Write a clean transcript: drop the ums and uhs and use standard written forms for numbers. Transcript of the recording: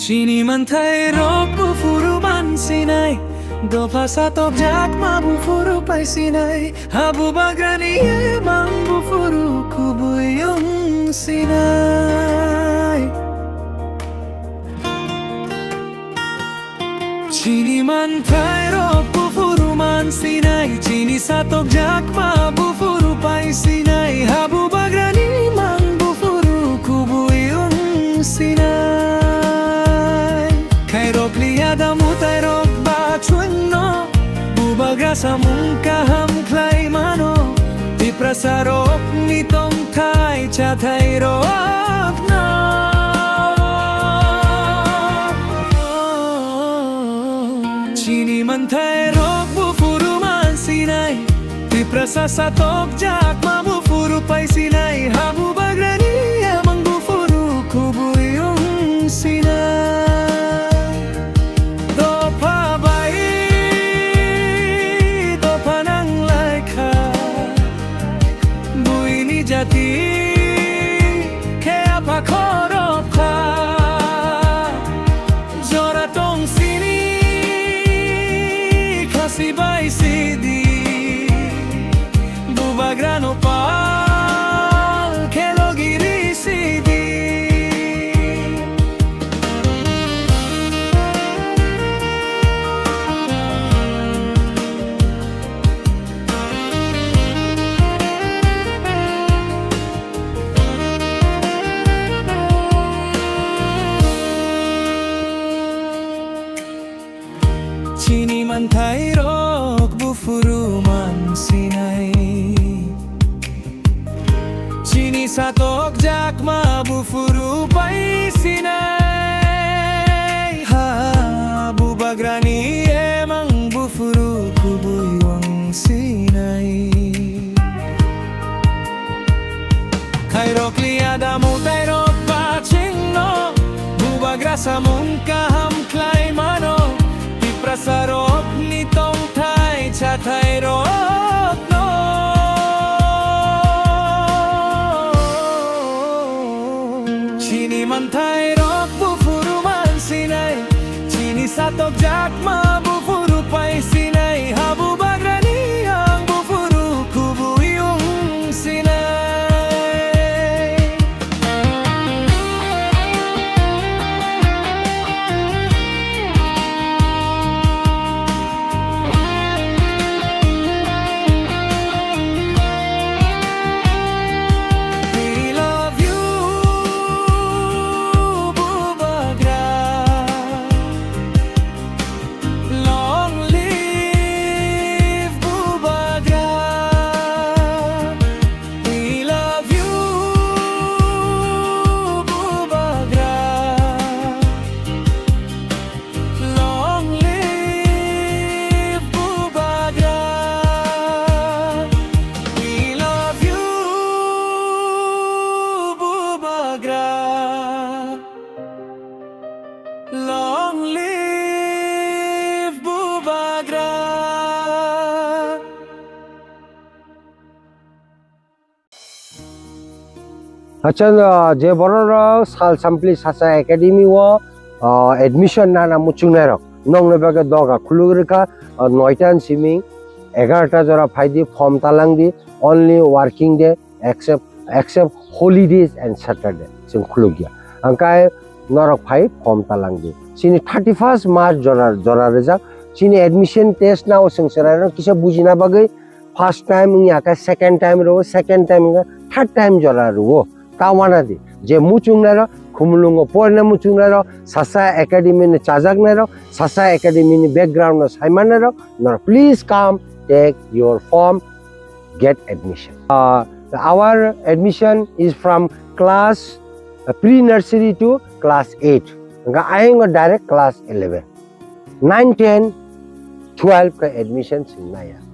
Sini man thay rok bu furu man sinai Do pasa top jak ma bu furu pai sinai Habu bagrani e mang bu furu kubu yung sinai Sini man thay rok bu furu man sinai Sini sa top jak ma bu furu pai sinai Habu bagrani mang bu furu kubu yung sinai Kairok liada mutai rok ba chuno Bubagra sa mong kaham klay mano Di prasarok nitong thai cha thai rok na Chini man thai rok bu furu man sinai Di prasa sa tok jak ma bu furu pai sinai Habu bagrani amang bu furu kubu yung sinai Jati kaya pa korop ka Jora tong sini kasi bay sidi Bubagrano pa kelo giri sidi Chini man thay rok bu furu man sinai Chini sa tok jak ma bu furu pai sinai Ha bu bagrani emang bu furu kubu yung sinai Kay rok liada mo tay rok pa chingno Bu bagra sa mong kaham klay mano Prasarok nitong thai cha thai rok no Chini man thai rok bu furu man sinai Chini sa tok jak ma bu furu pai sinai Habu bagrani ang bu furu kubu yung sinai Long live Bubagra अच्छा जे बरर साल सामप्ली सासा academy वो admission ना मुचुंग नारो नंग नबे दगा खुलुगरका 9 सिमिंग 11 जरा फाइदी फॉर्म तालांग the only working day except holidays and Saturday जों खुलुगिया अंकाय नरक फाइ फॉर्म तालांग दी सिनि 31 मार्च जरा रेजा सिनि एडमिशन टेस्ट ना संसरानो किसे बुजिना बागै फर्स्ट टाइम याका सेकंड टाइम रो सेकंड टाइम थर्ड टाइम जरा रो तावाना दी जे मुचुंग नारो खुमलुंगो पोरना मुचुंग नारो सासा एकेडमी ने चाजाक नारो सासा एकेडमी ने बैकग्राउंड न साइमान नारो नर please come take your form get admission. Our admission is from class pre-nursery to class 8. I am direct class 11. 9, 10, 12 का admission सिंह ना यार.